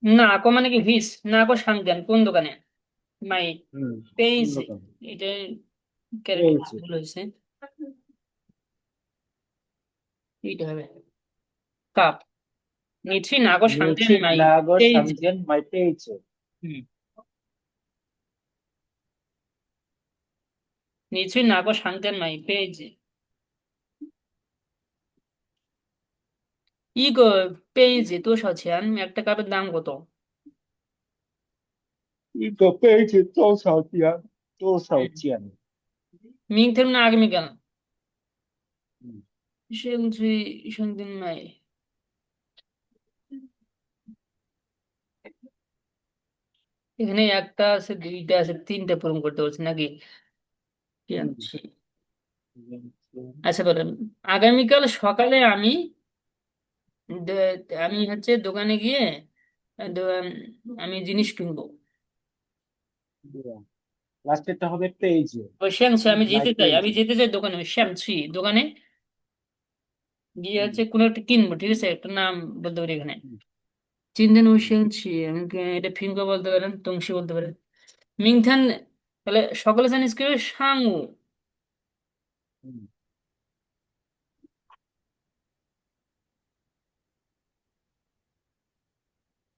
না কো মানে কি ভিস না কো সাংজ্ঞান কোন দোকানে মাই হুম। কোন পেয়েছে। দোকান? এটা ক্যারেক্টার পেয়েছে। ভুল হয়েছে। এইটা হবে কাপ। নিচ্ছি না কো সাংজ্ঞান 你去 মাই 哪个 পেয়েছে। 商店买被子？হুম। নিচ্ছি না কো সাংজ্ঞান মাই পেয়েছে।一个杯子多少钱? একটা কাপের দাম কত? 一个被子多少钱？多少 হুম। 钱？明天না আগামীকাল? 嗯，兴趣上店买。এখানে একটা আছে দুইটা আছে তিনটা পূরণ করতে বলছে নাকি? কি 嗯，আনছি? 明天 আচ্ছা বলেন। আগামীকাল সকালে আমি হচ্ছে দোকানে গিয়ে আমি জিনিস কিনবো। 对啊，লাস্টেরটা হবে পেয়েছে। ওই শ্যামসি আমি মাই যেতে চাই, আমি পেয়েছে। যেতে চাই দোকানে, ওই শ্যামসি দোকানে গিয়ে হুম, হচ্ছে কোনো একটা কিনবো, ঠিক আছে? একটা নাম বলতে পারি এখানে। হুম, চিনতেন ওই হুম, শ্যামসি, আমি এটা ফিঙ্গো বলতে পারেন, তংশি বলতে পারেন। মিংথান। তাহলে সকালে জানিস কি হবে? সাংউ। হুম।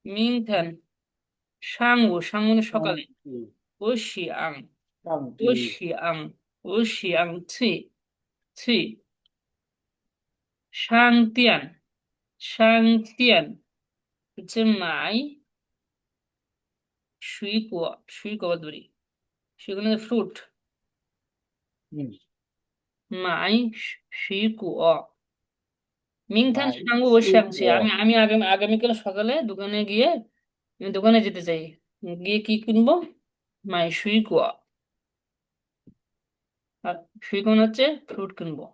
মিংথান সাংউ, সাংউ মানে সকালে। 上帝，ও শিয়াং, 上 ও 帝，শিয়াং, ও শিয়াং ছি ছি। শাংতিয়ান, শাংতিয়ান হচ্ছে মাই সুইকুয়া, সুইকুয়া বলতে পারি, সুইকুয়া মানে ফ্রুট। 嗯，মাই সুইকুয়া। মিংথান 买 সাংু 水 বসে আছি আমি 果，আমি আগামীকাল সকালে দোকানে গিয়ে, আমি দোকানে যেতে চাই, গিয়ে কি কিনবো? মাই সুইকুয়া। আর সুইকুয়া হচ্ছে ফ্রুট কিনবো।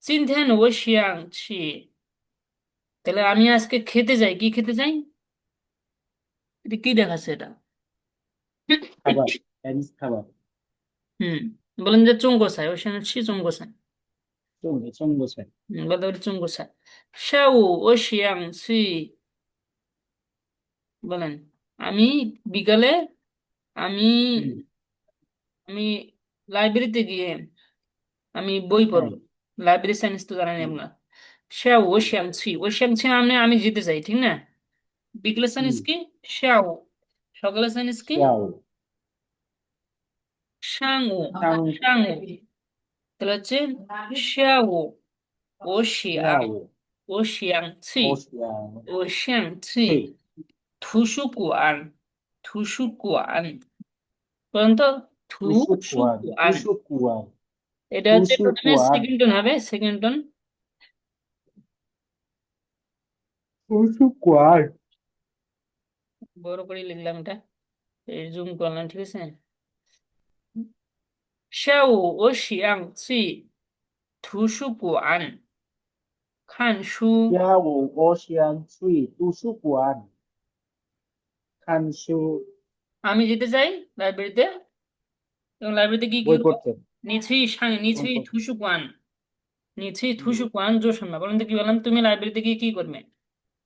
চিনথেন ও শিয়াং ছি। তাহলে আমি আজকে খেতে যাই, কি খেতে যাই? এটা কি দেখাচ্ছে এটা? খাবার, চাইনিজ খাবার। হুম। বলেন যে চুঙ্গসাই, ওই সঙ্গে ছি চুঙ্গসাই। চঙ্গোসাই। বলতে পারি চুঙ্গসাই। শাউ ও শিয়াং ছি। বলেন আমি বিকালে, আমি হুম, আমি লাইব্রেরিতে গিয়ে আমি বই হ্যাঁ, পড়বো। লাইব্রেরি সায়েন্স তো জানেন হুম, আপনার। শাও ও শিয়াং ছি, ও শিয়াং ছি মানে আমি যেতে চাই, ঠিক না? বিকেলের সায়েন্স হুম, কি? শাও। সকালের সায়েন্স কি? 下午，সাং ও। 上 সাং ও। তাহলে হচ্ছে শাও ও শিয়াং, 下午，ও শিয়াং ছি, 我想 ও শিয়াং ছি 去 图书馆, 图书馆, বলুন তো 图书馆，图 图书馆। 书馆，এটা 图 হচ্ছে 书 প্রথমে 馆，সেকেন্ড টন হবে, সেকেন্ড টন। 图书馆。বড় করে লিখলাম এটা, এই জুম করলাম, ঠিক আছে? 下午我想去图书馆看书。下午我想去图书馆看书，আমি যেতে চাই লাইব্রেরিতে, এবং লাইব্রেরিতে কি কি 不会 করবো? 过程，নিচেই图书馆, নিচেই 嗯，图书馆做什么? বলেন তো কি বললাম? তুমি লাইব্রেরিতে গিয়ে কি করবে?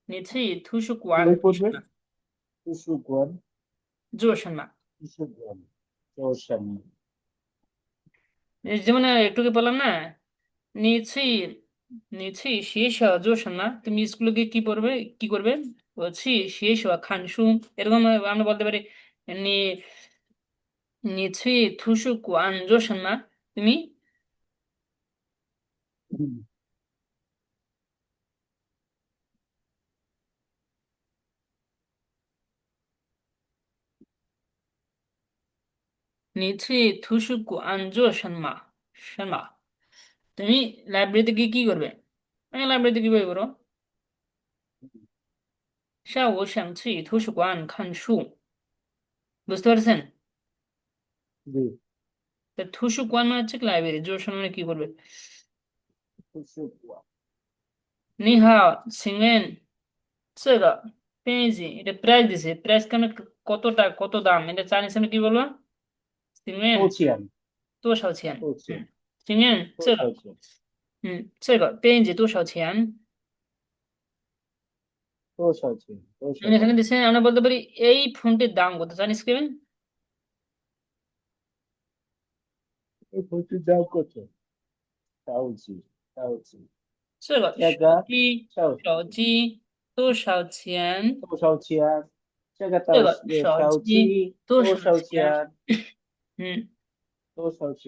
নিচেই 图书馆 不会过程，图书馆，做什么? 图书馆做什么？এই যেমন একটুকে বললাম না, নিচেই, নিচেই শেষ হওয়া做什么? তুমি স্কুলে গিয়ে কি পড়বে, কি করবে? বলছি শেষ হওয়া খানসু। এরকম আমরা বলতে পারি, নি 你去图书馆做什么? তুমি 嗯，你去图书馆做什么? তুমি লাইব্রেরিতে গিয়ে কি করবে? আমি লাইব্রেরিতে কি বই পড়ো? 下午想去图书馆看书। বুঝতে পারছেন? 对，তা 图书馆মানে হচ্ছে লাইব্রেরি, জোর মানে কি করবে? 图书馆，你好请问这个পেয়েছি, এটা প্রাইস দিছে, প্রাইস কেন? কতটা, কত দাম? এটা চাইনিজ আমরা কি বলবো? 请问多钱？多少钱? 多钱？请问这个，多少钱？这个编辑多少钱?多少钱？多少এখানে钱？দিচ্ছে, আমরা বলতে পারি এই ফোনটির দাম কত জানিস কেবেন? 我不知道过程，着急着急，这个手这个机手手机多少钱？多少钱？这个这个手手机机多少多少钱？钱？嗯，多少钱？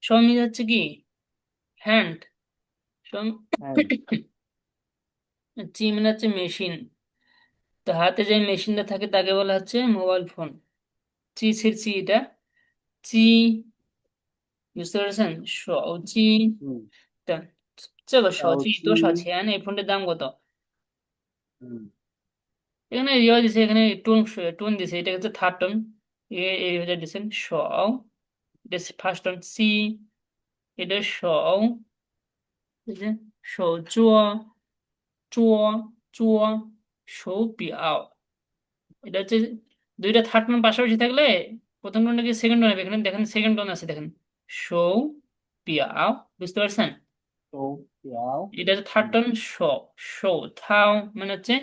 手মানে হচ্ছে কি হ্যান্ড,嗯 জি মানে হচ্ছে মেশিন. তো হাতে যে মেশিনটা থাকে তাকে বলা হচ্ছে মোবাইল ফোন. চি ছির চি এটা চি, বুঝতে পারছেন? সৌজি. 嗯，这个手手机多少机，钱? এই ফোনটির দাম কত? 嗯 এখানে ইয়ে দিছে, এখানে টোন টোন দিছে, এটা হচ্ছে থার্ড টোন. এই হচ্ছে দিছেন স, এটা ফার্স্ট টোন সি, এটা স, এই যে 手捉捉捉手表. এটা হচ্ছে দুইটা থার্ড টোন পাশাপাশি থাকলে প্রথম টোনটা কি সেকেন্ড টোন হবে, এখানে দেখেন সেকেন্ড টোন আছে দেখেন, সৌ পিয়াও. বুঝতে পারছেন? 手表，এটা হচ্ছে থার্ড 嗯 টোন স. সৌ থাও মানে হচ্ছে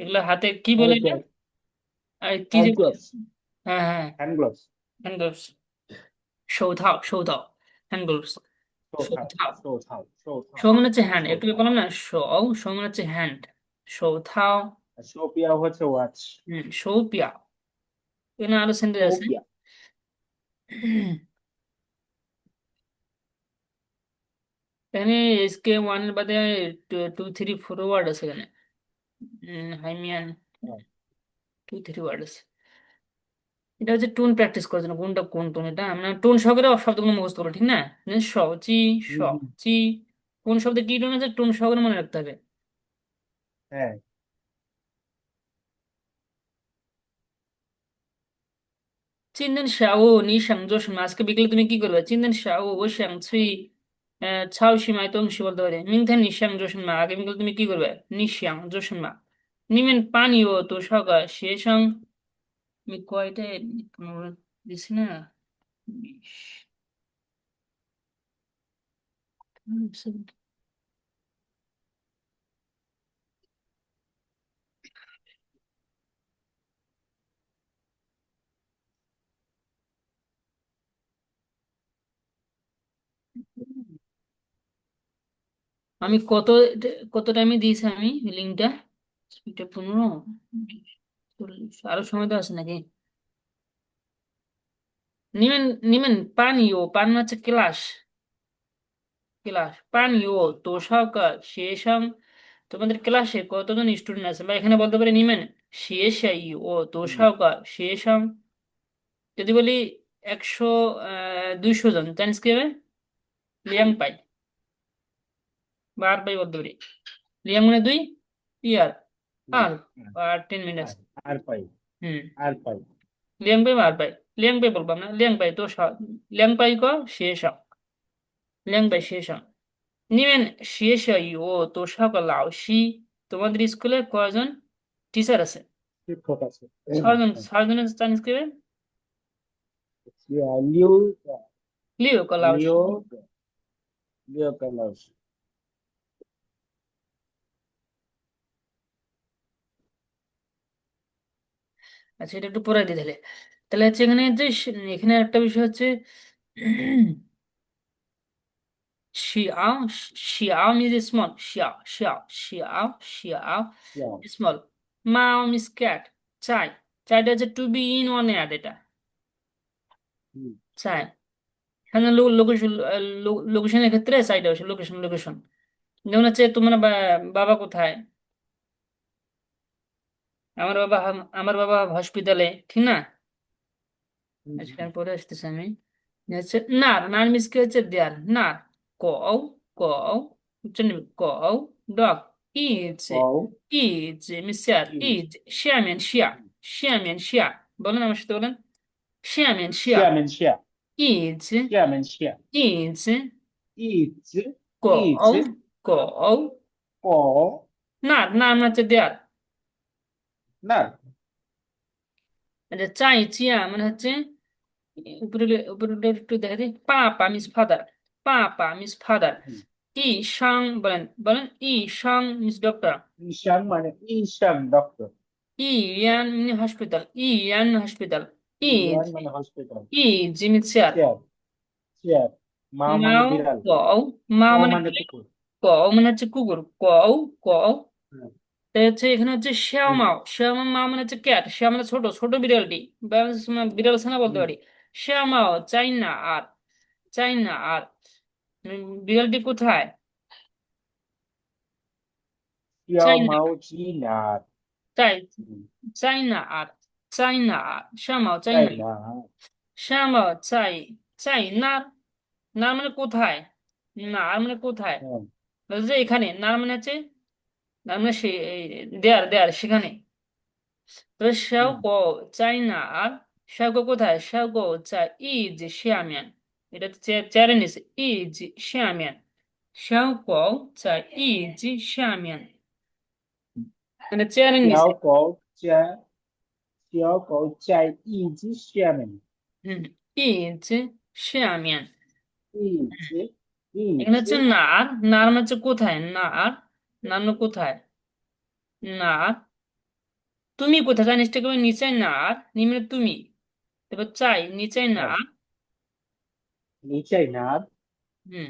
এগুলো হাতে কি বলে এটা?，hand আর কি যে hand বলে? gloves হ্যাঁ হ্যাঁ, hand gloves，হ্যান্ড গ্লাভস. 手套হ্যান্ড গ্লাভস. 手套 সৌথাও. 手套手 সৌ 套 মানে হচ্ছে হ্যান্ড, 手 একটু 套，বললাম না সৌ মানে হচ্ছে হ্যান্ড. 手套. 手表或者 watch，手表. এখানে আরো সেন্টেন্স আছে. 手表，এখানে এসকে ওয়ান এর বাদে টু থ্রি ফোর ওয়ার্ড আছে এখানে. হাইমিয়ান, 嗯 টু থ্রি ওয়ার্ড আছে. এটা হচ্ছে টোন প্র্যাকটিস করার জন্য, কোনটা কোন টোন, এটা আমরা টোন সহকারে শব্দগুলো মুখস্থ করবো, ঠিক না? স, চি, স, 嗯，চি. কোন শব্দে কি টোন আছে টোন সহকারে মনে রাখতে হবে. 哎，今天下午你想做什么? আজকে বিকেলে তুমি কি করবে? 今天下午我想去超市买东西বলতে পারে. 明天你想做什么? আগে বিকেলে তুমি কি করবে? 你想做什么? 你们班有多少个学生? আমি কয়টা দিছি না? 20. আমি কত টাইমে দিয়েছি আমি লিঙ্কটা? এটা 15, 40, আরো সময় তো আছে নাকি? নিমেন নিমেন পানিও, পানি হচ্ছে ক্লাস. ক্লাস পানিও তোষাকা শেষাং. তোমাদের ক্লাসে কতজন স্টুডেন্ট আছে, বা এখানে বলতে পারি নিমেন শেষাই ও 嗯 তোষাকা শেষাং. যদি বলি 100, 200 জন, জানিস কি হবে? লিয়াং পাই বা আর পাই বলতে পারি. লিয়াং মানে দুই, ইয়ার 嗯 আর, আর 10 মিনিট. 二百 হুম, 200 লিয়াং পাই বা আর পাই. লিয়াং পাই বলবাম না, লিয়াং পাই তো লিয়াং পাই ক শেষাং, লিয়াং পাই শেষাং. নিমেন শেষাই ও তোষাকা লাওশি. তোমাদের স্কুলে কয়জন টিচার আছে? 6个是，ছয়জন. ছয়জনের চাইনিজ কি হবে? 6个লিও ক লাওশি. 6个老师，আচ্ছা, এটা একটু পড়াই দিই তাহলে. তাহলে হচ্ছে এখানে যে এখানে একটা বিষয় হচ্ছে শিয়াও. শিয়াও মিজ স্মল. শিয়াও শিয়াও শিয়াও শিয়াও要 স্মল. মাও মিস ক্যাট. চাই. চাইটা হচ্ছে to be in one ad, এটা 嗯 চাই. এখানে লোকেশন, লোকেশনের ক্ষেত্রে চাইটা হচ্ছে লোকেশন. লোকেশন যেমন হচ্ছে তোমার বাবা কোথায়? আমার বাবা হসপিটালে, ঠিক না? আচ্ছা, 嗯 পরে আসতেছি আমি. হচ্ছে নার. নার মিস কি হচ্ছে দেয়ার. নার. কও. কও. হচ্ছে কও. ডগ. ইজ. 好 ইজ মিস চেয়ার. ，is is. 下面下. 下面下. বলেন আমার সাথে বলেন. 下面下. 下面下 ইজ. 下面下，ইজ. 一 কও. 只 কও. 狗，নার. নার মানে হচ্ছে দেয়ার. 那 আচ্ছা, চাই চিয়া মানে হচ্ছে উপরে, উপরে একটু দেখা দিই. পাপা মিস ফাদার. 爸爸 means father. 嗯，ই সাং বলেন বলেন ই সাং means doctor. 医生মানে医生 doctor, ই ইয়ান means hospital. ই ইয়ান hospital. ই ইয়ান মানে হসপিটাল, ই জি means chair. চেয়ার, চেয়ার, মাও মানে মাও বিড়াল, কও মাও মাও মানে মানে বিড়াল, কুকুর। কও মানে হচ্ছে কুকুর, কও কও। হ্যাঁ, তাই হচ্ছে এখানে হচ্ছে শ্যাও হুম, মাও, শ্যাও মা মানে হচ্ছে ক্যাট, শ্যাও মানে ছোট ছোট বিড়ালটি বা বিড়াল ছানা বলতে হুম, পারি। শ্যাও মাও চাইনা আর, চাইনা আর বিড়ালটি কোথায়? ইয়াও চাইনা, মাও জি নার, চাই, হুম, চাইনা আর, চাইনা আর শ্যাও মাও তাই চাইনা, না, শ্যাও মাও চাই, চাই না, না মানে কোথায়, না আর মানে কোথায়, হ্যাঁ, বলছে যে এখানে, না মানে হচ্ছে, না মানে সে দেয়ার দেয়ার সেখানে। তবে 小 হুম, 狗 চাইনা আর 小狗 কোথায়? 小狗 在椅子下面. এটা চেয়ারের নিচে, 椅子下面. 小狗 在椅子下面. মানে চেয়ারের 小 নিচে. 狗在小狗在椅子下面，হুম, 椅子下面. 椅子，椅 এখানে হচ্ছে 子，নার, নার মানে হচ্ছে কোথায়, নার, নার মানে কোথায়, নার, তুমি কোথায় জানিস থেকে নিচে নার, নিম্নে তুমি, তারপর চাই নিচে 哦，নার. 你在哪？হুম,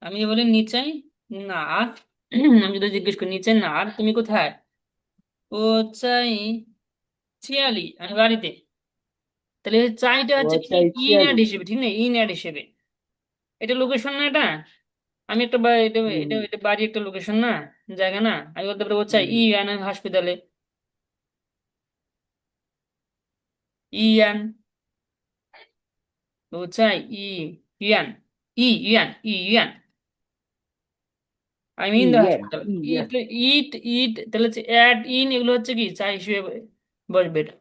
আমি বলি নিচাই না আর, আমি যদি জিজ্ঞেস করি নিচে না আর তুমি কোথায়, ও চাই চিয়ালি আমি বাড়িতে, তাহলে চাইটা হচ্ছে 我 কি 在 ইন 这 অ্যাড 里。হিসেবে, ঠিক না, ইন অ্যাড হিসেবে, এটা লোকেশন না এটা, আমি একটা এটা এটা 嗯 এটা বাড়ি একটা লোকেশন না, জায়গা না, আমি বলতে পারবো ও চাই ই 嗯 ইয়ান হসপিটালে, ইয়ান, ও চাই ইয়ান, ইয়ান, আই মিন দ্য 医院，হসপিটাল, 医院，ইট ইট তাহলে হচ্ছে অ্যাড ইন, এগুলো হচ্ছে কি চাই হিসেবে বসবে এটা,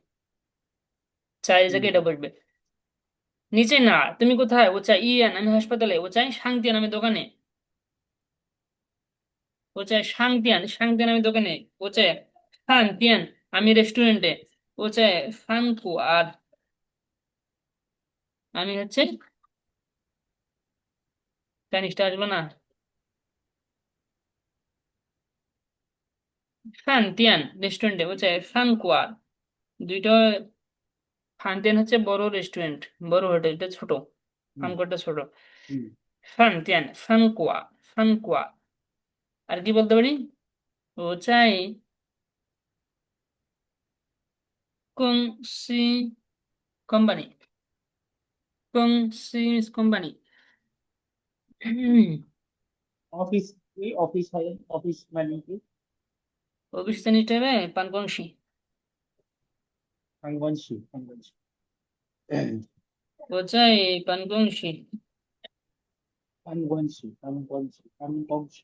চাই জায়গায় 嗯，এটা বসবে। নিচে না তুমি কোথায়, ও চাই ইয়ান আমি হাসপাতালে, ও চাই শান্তিয়ান আমি দোকানে, ও চাই শান্তিয়ান শান্তিয়ান আমি দোকানে, ও চাই শান্তিয়ান আমি রেস্টুরেন্টে, ও চাই ফানকু আর আমি হচ্ছে চাইনিজটা আসবে না, শান্তিয়ান রেস্টুরেন্টে, ও চাই ফানকু আর, দুইটা, ফান্তিয়ান হচ্ছে বড় রেস্টুরেন্ট, বড় হোটেল, এটা ছোট, 嗯 ফানকুয়াটা ছোট, 嗯，ফান্তিয়ান ফানকুয়া, ফানকুয়া, আর কি বলতে পারি, ও চাই কোন সি কোম্পানি, কোন সি কোম্পানি, অফিস কি অফিস হয় অফিস মানে কি অভিষেক হিসেবে পানকংশী, 办公室办公室我在办公室，办公室办公室办公室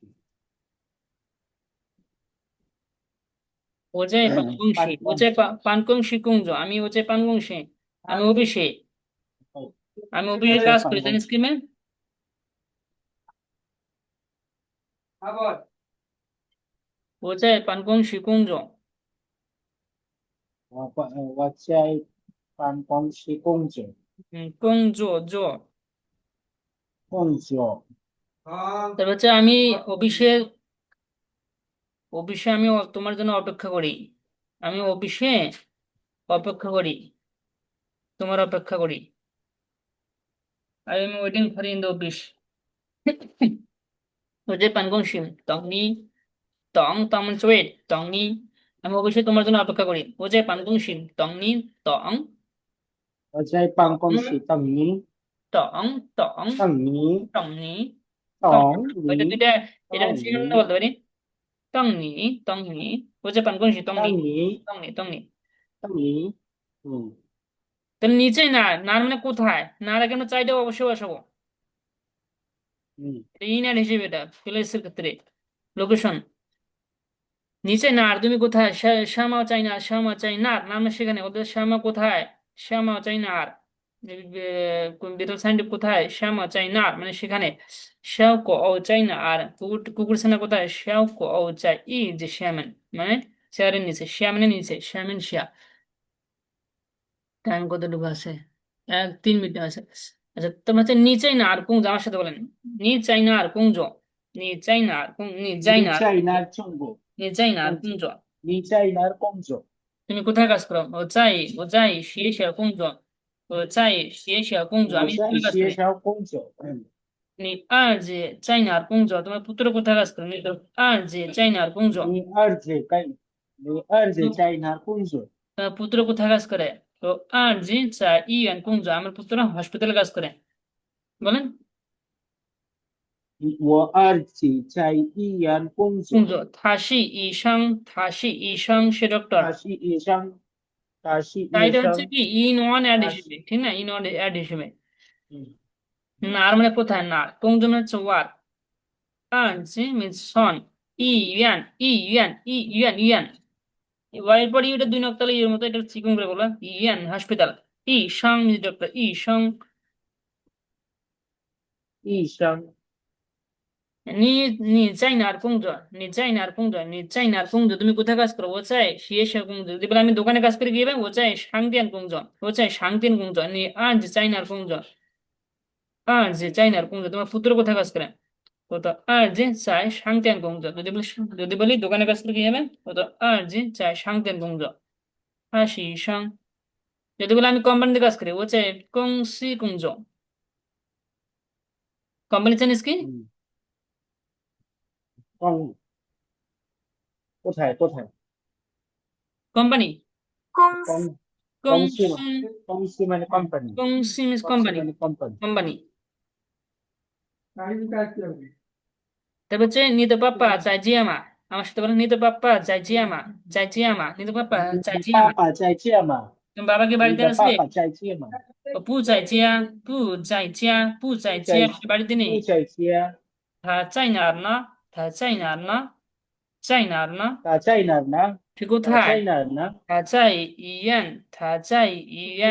我在办公室，我办公在办公室工作，আমি ও在办公室, আমি অফিসে, আমি অফিসে在 কাজ 办 করি, 公 জানিস 室 কি ম্যাম, 我在办公室工作，我在办公室工作工作做, 工作 তারপর হচ্ছে আমি অফিসে, অফিসে আমি তোমার জন্য অপেক্ষা করি, আমি অফিসে অপেক্ষা করি, তোমার অপেক্ষা করি, I am waiting for in the office, 我在办公室等你，等们追等你，আমি অবশ্যই তোমার জন্য অপেক্ষা করি, 我在办公室等你，我在办公室等你等等你等你等，等এটা你দুইটা, এটা等সিঙ্গেল你বলতে পারি, 等你，我在办公室等你，等你等你。等你嗯 তাহলে নিচে না, না মানে কোথায়, না আগে আমরা চাইটাও অবশ্যই বসাবো, 嗯 এটা ইনার হিসেবে, এটা প্লেসের ক্ষেত্রে লোকেশন, নিচে না আর তুমি কোথায়, শ্যামাও চাই না, শ্যামা চাই না আর, নাম সেখানে ওদের শ্যামা কোথায়, শ্যামাও চাই না আর, বিটল সাইন্টিফ কোথায়, শ্যামা চাই না আর মানে সেখানে, শ্যাও কো ও চাই না আর, কুকুর কুকুর ছানা কোথায়, শ্যাও কো ও চাই ই যে, শ্যামেন, মানে চেয়ারের নিচে, শ্যামেনের নিচে, শ্যামেন শিয়া, টাইম কতটুকু আছে? 3 মিনিট আছে। আচ্ছা, তোমরা হচ্ছে নি চাই না আর কুঞ্জ আমার সাথে বলেন। নি চাই না আর কুঞ্জ। নি চাই না আর নি চাই না আর কুঞ্জ। 니차이나 중국, নি চাই না আর 공주. কুঞ্জ। 니차이나 공주. তুমি কোথায় কাজ করো? ও在学校工作。我在学校工作। আমি স্কুলে কাজ করি। 我在学校工作。你二姐在哪儿工作? তোমার পুত্র কোথায় কাজ করে? 你的二姐在哪儿工作?你儿子在哪儿工作？ তোমার পুত্র কোথায় কাজ করে? তো আর জি 在医院工作. আমার পুত্র হসপিটালে কাজ করে। বলেন। 我儿子在医院工作。工作。他是医生，সে ডক্টর। এটা হচ্ছে他是医生，কি ইন ওয়ান অ্যাড 他是 হিসেবে, ঠিক না? ইন ওয়ান অ্যাড হিসেবে। 嗯 নার মানে কোথায়? না কোনজন হচ্ছে ওয়ার। জি মিনস সন। ইউএন। ওয়াই পর ইউটা 2 নক্তালে ইউর মতো, এটা চিকন করে বলো। ইউএন হসপিটাল। সাং মিনস ডক্টর। সাং। 医生。你在哪儿工作？তুমি কোথায় কাজ করো? 我在学校工作. যদি বলে আমি দোকানে কাজ করে গিয়ে 我在商店工作. 我在商店工作. 你二姐在哪儿工作？তোমার পুত্র কোথায় কাজ করে? 我的二姐在商店工作. যদি বলি দোকানে কাজ করে গিয়ে 我的二姐在商店工作. 他是医生。যদি বলে আমি কোম্পানিতে কাজ করি, 我在公司工作. কোম্পানি জানিস কি? 公，কোথায়? কোম্পানি। 公 公 公司 司。 公司মানে কোম্পানি 公司মিন্স 公司 কোম্পানি। মানে কোম্পানি কোম্পানি। তারপর হচ্ছে নিত পাপ্পা চাই জিয়ামা। আমার সাথে বলেন নিত পাপ্পা চাই জিয়ামা। নিত পাপ্পা চাই 你 জিয়ামা। 爸爸在家吗？তুমি বাবাকে 你 বাড়িতে 的 আছে? 爸爸在家吗？ও পু চাই জিয়া। পু চাই জিয়া 不在，সে বাড়িতে নেই। 不在家。他在哪儿呢？他在哪儿呢？সে কোথায়? 他在哪儿呢？他在医院。他在医院。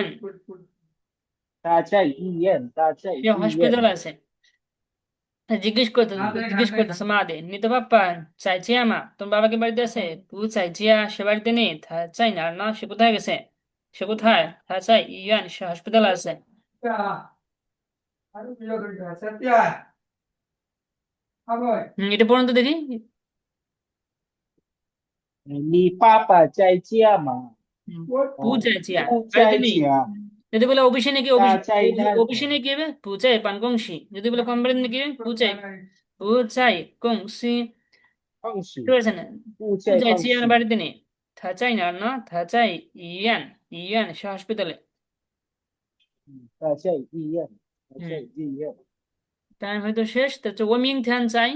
সে হসপিটাল আছে। জিজ্ঞেস করতেছে মা দে নিত পাপ্পা চাই জিয়ামা, তোমার বাবাকে বাড়িতে আছে? পু চাই জিয়া সে বাড়িতে নেই।他在哪儿呢? সে কোথায় গেছে?他在医院. সে হসপিটাল আছে। এটা পড়ুন তো দেখি। 你爸爸在家吗？হুম, পু 哦，চাই জিয়া 不 বাড়িতে 在 নেই। 家。যদি বলে অফিসে নাকি, 他在那儿。অফিসে নাকি হবে পু চাই পানকংশি। যদি বলে কোম্পানি নাকি হবে পু চাই কংসি। বুঝতে 放水，পারছেন না? 不 পু 在 চাই 放 জিয়ার 水。বাড়িতে নেই।他在哪儿呢? 他在医院. সে হসপিটালে।他在医院。他在医院。টাইম হয়তো শেষ, তো হচ্ছে ও মিংথিয়ান চাই।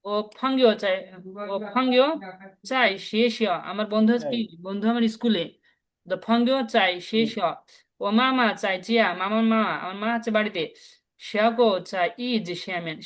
ও ফাঙ্গিও চাই শেষ। আমার বন্ধু কি? 在 বন্ধু আমার স্কুলে। তো ফাঙ্গিও চাই শেষ। 嗯 ও মামা চাই জিয়া, মামার মা, আমার মা আছে বাড়িতে। শিয়াগো চাই ই যে শ্যামেন.